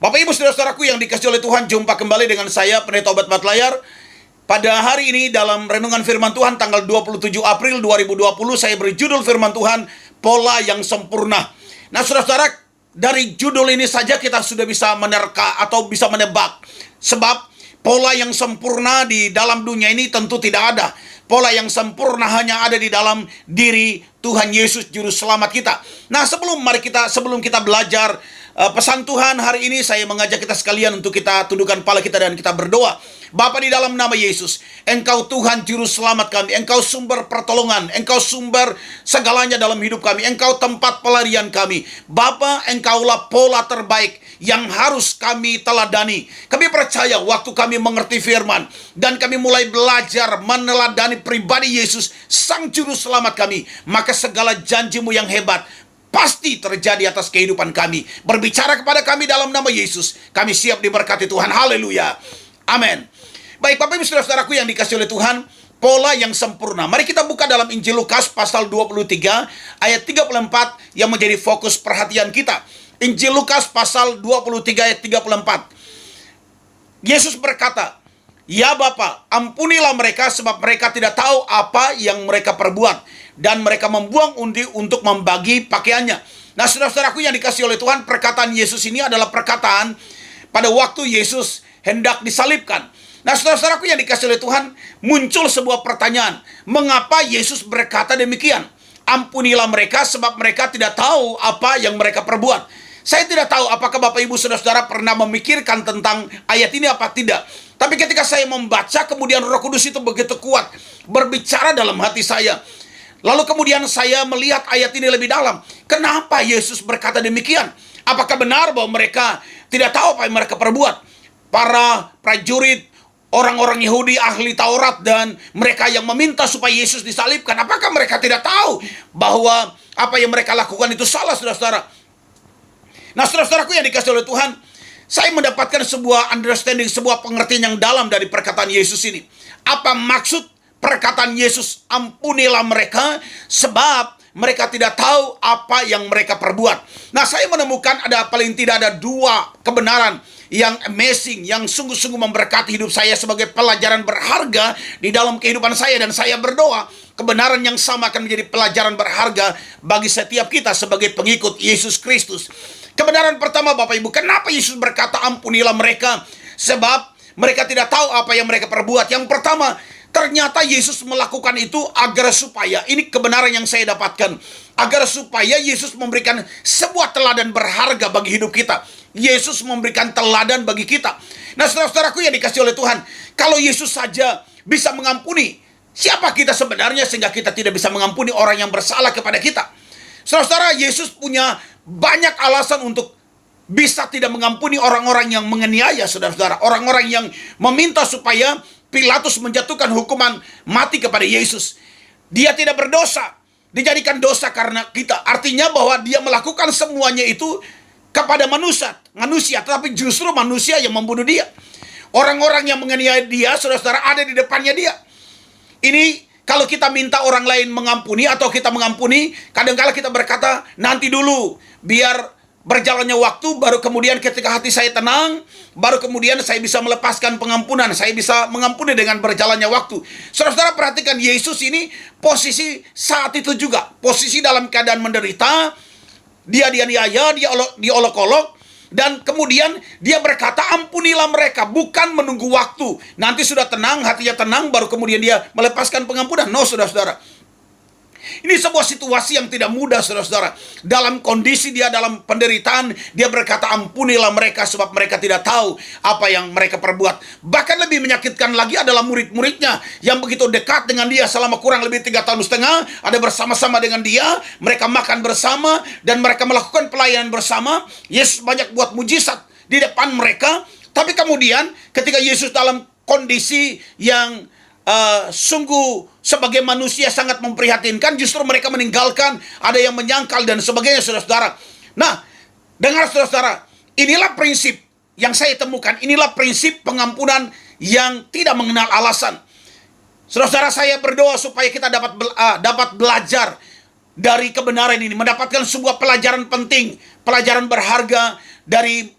Bapak Ibu Saudara-saudaraku yang dikasihi oleh Tuhan, jumpa kembali dengan saya Pendeta Obat Batlayar. Pada hari ini dalam renungan firman Tuhan tanggal 27 April 2020, saya beri judul firman Tuhan, Pola yang Sempurna. Nah saudara-saudara, dari judul ini saja kita sudah bisa menerka atau bisa menebak. Sebab pola yang sempurna di dalam dunia ini tentu tidak ada. Pola yang sempurna hanya ada di dalam diri Tuhan Yesus Juru Selamat kita. Nah sebelum kita belajar pesan Tuhan hari ini, saya mengajak kita sekalian untuk kita tundukkan kepala kita dan kita berdoa. Bapa, di dalam nama Yesus, Engkau Tuhan Juru Selamat kami, Engkau sumber pertolongan, Engkau sumber segalanya dalam hidup kami, Engkau tempat pelarian kami. Bapa, Engkaulah pola terbaik yang harus kami teladani. Kami percaya waktu kami mengerti firman dan kami mulai belajar meneladani pribadi Yesus, Sang Juru Selamat kami, maka segala janji-Mu yang hebat pasti terjadi atas kehidupan kami. Berbicara kepada kami dalam nama Yesus, kami siap diberkati Tuhan. Haleluya. Amin. Baik Bapak Ibu Saudara-saudaraku yang dikasihi oleh Tuhan, pola yang sempurna. Mari kita buka dalam Injil Lukas pasal 23 ayat 34 yang menjadi fokus perhatian kita. Injil Lukas pasal 23 ayat 34. Yesus berkata, "Ya Bapa, ampunilah mereka sebab mereka tidak tahu apa yang mereka perbuat." Dan mereka membuang undi untuk membagi pakaiannya. Nah saudara-saudaraku yang dikasihi oleh Tuhan, perkataan Yesus ini adalah perkataan pada waktu Yesus hendak disalibkan. Nah saudara-saudaraku yang dikasihi oleh Tuhan, muncul sebuah pertanyaan. Mengapa Yesus berkata demikian? Ampunilah mereka sebab mereka tidak tahu apa yang mereka perbuat. Saya tidak tahu apakah Bapak Ibu Saudara-saudara pernah memikirkan tentang ayat ini apa tidak. Tapi ketika saya membaca, kemudian Roh Kudus itu begitu kuat berbicara dalam hati saya. Lalu kemudian saya melihat ayat ini lebih dalam. Kenapa Yesus berkata demikian? Apakah benar bahwa mereka tidak tahu apa yang mereka perbuat? Para prajurit, orang-orang Yahudi, ahli Taurat, dan mereka yang meminta supaya Yesus disalibkan, apakah mereka tidak tahu bahwa apa yang mereka lakukan itu salah, saudara-saudara? Nah, saudara-saudaraku yang dikasihi oleh Tuhan, saya mendapatkan sebuah understanding, sebuah pengertian yang dalam dari perkataan Yesus ini. Apa maksud perkataan Yesus, ampunilah mereka sebab mereka tidak tahu apa yang mereka perbuat? Nah, saya menemukan ada paling tidak ada dua kebenaran yang amazing, yang sungguh-sungguh memberkati hidup saya sebagai pelajaran berharga di dalam kehidupan saya. Dan saya berdoa kebenaran yang sama akan menjadi pelajaran berharga bagi setiap kita sebagai pengikut Yesus Kristus. Kebenaran pertama Bapak Ibu, kenapa Yesus berkata ampunilah mereka? Sebab mereka tidak tahu apa yang mereka perbuat. Yang pertama, ternyata Yesus melakukan itu agar supaya, ini kebenaran yang saya dapatkan, agar supaya Yesus memberikan sebuah teladan berharga bagi hidup kita. Yesus memberikan teladan bagi kita. Nah saudara-saudaraku yang dikasihi oleh Tuhan, kalau Yesus saja bisa mengampuni, siapa kita sebenarnya sehingga kita tidak bisa mengampuni orang yang bersalah kepada kita? Saudara-saudara, Yesus punya banyak alasan untuk bisa tidak mengampuni orang-orang yang menganiaya, saudara-saudara. Orang-orang yang meminta supaya Pilatus menjatuhkan hukuman mati kepada Yesus. Dia tidak berdosa, dijadikan dosa karena kita. Artinya bahwa dia melakukan semuanya itu kepada manusia, tetapi justru manusia yang membunuh dia. Orang-orang yang menganiaya dia, saudara-saudara, ada di depannya dia. Ini kalau kita minta orang lain mengampuni atau kita mengampuni, kadang-kala kita berkata, nanti dulu, biar berjalannya waktu, baru kemudian ketika hati saya tenang, baru kemudian saya bisa melepaskan pengampunan, saya bisa mengampuni dengan berjalannya waktu. Saudara-saudara perhatikan, Yesus ini posisi saat itu juga, posisi dalam keadaan menderita, dia dianiaya, dia diolok-olok, dan kemudian dia berkata ampunilah mereka, bukan menunggu waktu. Nanti sudah tenang, hatinya tenang, baru kemudian dia melepaskan pengampunan. No, saudara-saudara. Ini sebuah situasi yang tidak mudah, saudara-saudara. Dalam kondisi dia dalam penderitaan, dia berkata ampunilah mereka sebab mereka tidak tahu apa yang mereka perbuat. Bahkan lebih menyakitkan lagi adalah murid-muridnya yang begitu dekat dengan dia selama kurang lebih 3,5 tahun, ada bersama-sama dengan dia, mereka makan bersama, dan mereka melakukan pelayanan bersama. Yesus banyak buat mujizat di depan mereka. Tapi kemudian ketika Yesus dalam kondisi yang sungguh sebagai manusia sangat memprihatinkan, justru mereka meninggalkan, ada yang menyangkal dan sebagainya, saudara-saudara. Nah, dengar saudara-saudara, inilah prinsip yang saya temukan, inilah prinsip pengampunan yang tidak mengenal alasan. Saudara-saudara, saya berdoa supaya kita dapat belajar dari kebenaran ini, mendapatkan sebuah pelajaran penting, pelajaran berharga dari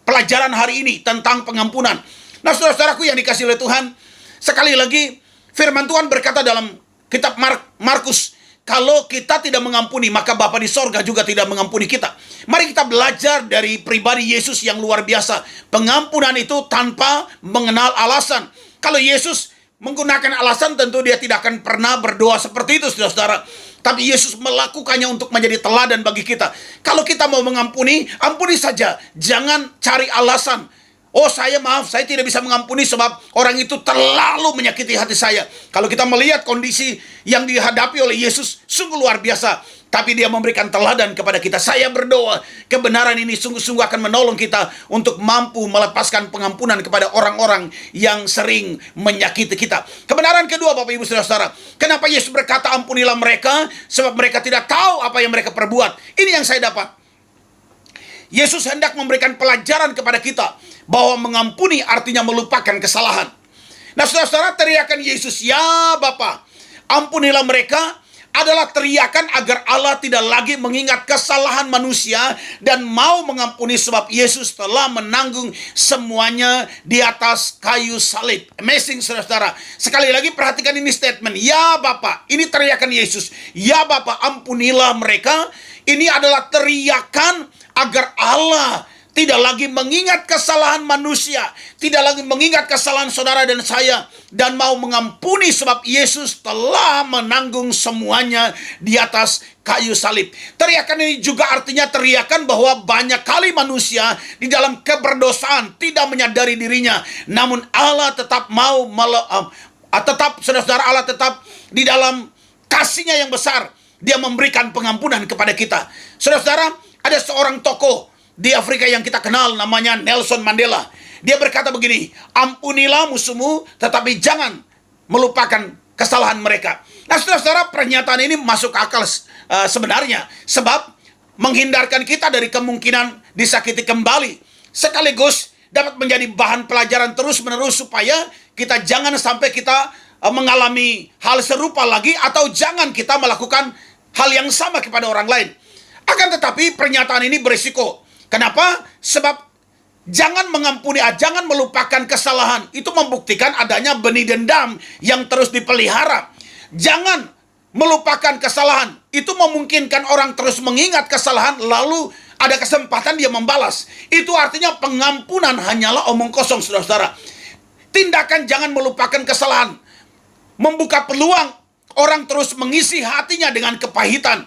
pelajaran hari ini tentang pengampunan. Nah, saudara-saudaraku yang dikasihi oleh Tuhan, sekali lagi firman Tuhan berkata dalam kitab Markus, kalau kita tidak mengampuni, maka Bapa di sorga juga tidak mengampuni kita. Mari kita belajar dari pribadi Yesus yang luar biasa. Pengampunan itu tanpa mengenal alasan. Kalau Yesus menggunakan alasan, tentu dia tidak akan pernah berdoa seperti itu, saudara-saudara. Tapi Yesus melakukannya untuk menjadi teladan bagi kita. Kalau kita mau mengampuni, ampuni saja. Jangan cari alasan. Oh, saya tidak bisa mengampuni sebab orang itu terlalu menyakiti hati saya. Kalau kita melihat kondisi yang dihadapi oleh Yesus, sungguh luar biasa. Tapi dia memberikan teladan kepada kita. Saya berdoa, kebenaran ini sungguh-sungguh akan menolong kita untuk mampu melepaskan pengampunan kepada orang-orang yang sering menyakiti kita. Kebenaran kedua, Bapak Ibu Saudara-saudara, kenapa Yesus berkata ampunilah mereka? Sebab mereka tidak tahu apa yang mereka perbuat. Ini yang saya dapat. Yesus hendak memberikan pelajaran kepada kita bahwa mengampuni artinya melupakan kesalahan. Nah, saudara-saudara, teriakan Yesus, ya Bapa, ampunilah mereka, adalah teriakan agar Allah tidak lagi mengingat kesalahan manusia dan mau mengampuni sebab Yesus telah menanggung semuanya di atas kayu salib. Amazing, saudara-saudara. Sekali lagi perhatikan ini statement, ya Bapa, ini teriakan Yesus, ya Bapa, ampunilah mereka. Ini adalah teriakan agar Allah tidak lagi mengingat kesalahan manusia, tidak lagi mengingat kesalahan saudara dan saya, dan mau mengampuni sebab Yesus telah menanggung semuanya di atas kayu salib. Teriakan ini juga artinya teriakan bahwa banyak kali manusia di dalam keberdosaan tidak menyadari dirinya, namun Allah tetap mau saudara-saudara, Allah tetap di dalam kasih-Nya yang besar, Dia memberikan pengampunan kepada kita. Saudara-saudara, ada seorang tokoh di Afrika yang kita kenal, namanya Nelson Mandela. Dia berkata begini, ampunilah musuhmu, tetapi jangan melupakan kesalahan mereka. Nah, saudara-saudara, pernyataan ini masuk akal sebenarnya, sebab menghindarkan kita dari kemungkinan disakiti kembali, sekaligus dapat menjadi bahan pelajaran terus-menerus supaya kita jangan sampai kita mengalami hal serupa lagi, atau jangan kita melakukan hal yang sama kepada orang lain. Akan tetapi pernyataan ini berisiko. Kenapa? Sebab jangan mengampuni, jangan melupakan kesalahan. Itu membuktikan adanya benih dendam yang terus dipelihara. Jangan melupakan kesalahan. Itu memungkinkan orang terus mengingat kesalahan, lalu ada kesempatan dia membalas. Itu artinya pengampunan hanyalah omong kosong, saudara-saudara. Tindakan jangan melupakan kesalahan membuka peluang orang terus mengisi hatinya dengan kepahitan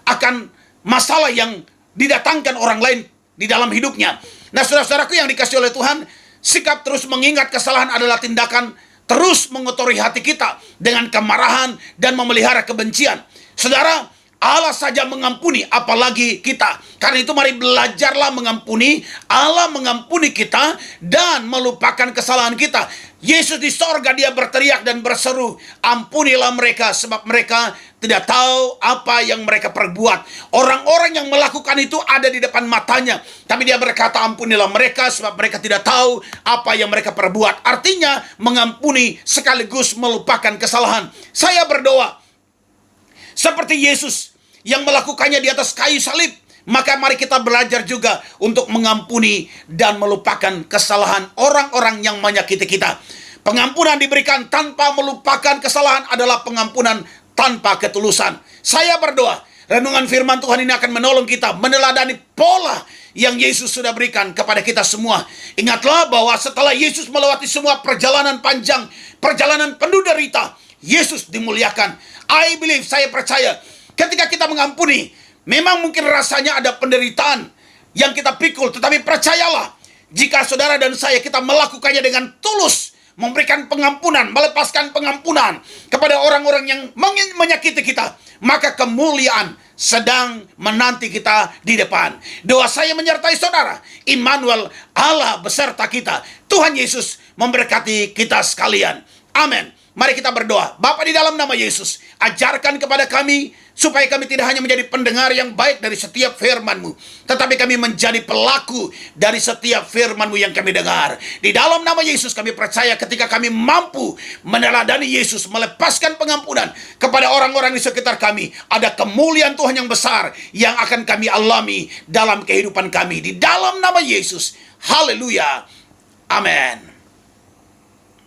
akan masalah yang didatangkan orang lain di dalam hidupnya. Nah, saudara-saudaraku yang dikasihi oleh Tuhan, sikap terus mengingat kesalahan adalah tindakan terus mengotori hati kita dengan kemarahan dan memelihara kebencian. Saudara, Allah saja mengampuni, apalagi kita. Karena itu mari belajarlah mengampuni. Allah mengampuni kita dan melupakan kesalahan kita. Yesus di sorga, Dia berteriak dan berseru, ampunilah mereka sebab mereka tidak tahu apa yang mereka perbuat. Orang-orang yang melakukan itu ada di depan matanya, tapi Dia berkata ampunilah mereka sebab mereka tidak tahu apa yang mereka perbuat. Artinya mengampuni sekaligus melupakan kesalahan. Saya berdoa seperti Yesus yang melakukannya di atas kayu salib, maka mari kita belajar juga untuk mengampuni dan melupakan kesalahan orang-orang yang menyakiti kita. Pengampunan diberikan tanpa melupakan kesalahan adalah pengampunan tanpa ketulusan. Saya berdoa, renungan firman Tuhan ini akan menolong kita meneladani pola yang Yesus sudah berikan kepada kita semua. Ingatlah bahwa setelah Yesus melewati semua perjalanan panjang, perjalanan penuh derita, Yesus dimuliakan. I believe, saya percaya, ketika kita mengampuni, memang mungkin rasanya ada penderitaan yang kita pikul, tetapi percayalah, jika saudara dan saya kita melakukannya dengan tulus, memberikan pengampunan, melepaskan pengampunan kepada orang-orang yang menyakiti kita, maka kemuliaan sedang menanti kita di depan. Doa saya menyertai saudara, Immanuel, Allah beserta kita. Tuhan Yesus memberkati kita sekalian. Amin. Mari kita berdoa. Bapa, di dalam nama Yesus, ajarkan kepada kami supaya kami tidak hanya menjadi pendengar yang baik dari setiap firman-Mu, tetapi kami menjadi pelaku dari setiap firman-Mu yang kami dengar. Di dalam nama Yesus kami percaya ketika kami mampu meneladani Yesus, melepaskan pengampunan kepada orang-orang di sekitar kami, ada kemuliaan Tuhan yang besar yang akan kami alami dalam kehidupan kami. Di dalam nama Yesus, Haleluya. Amin.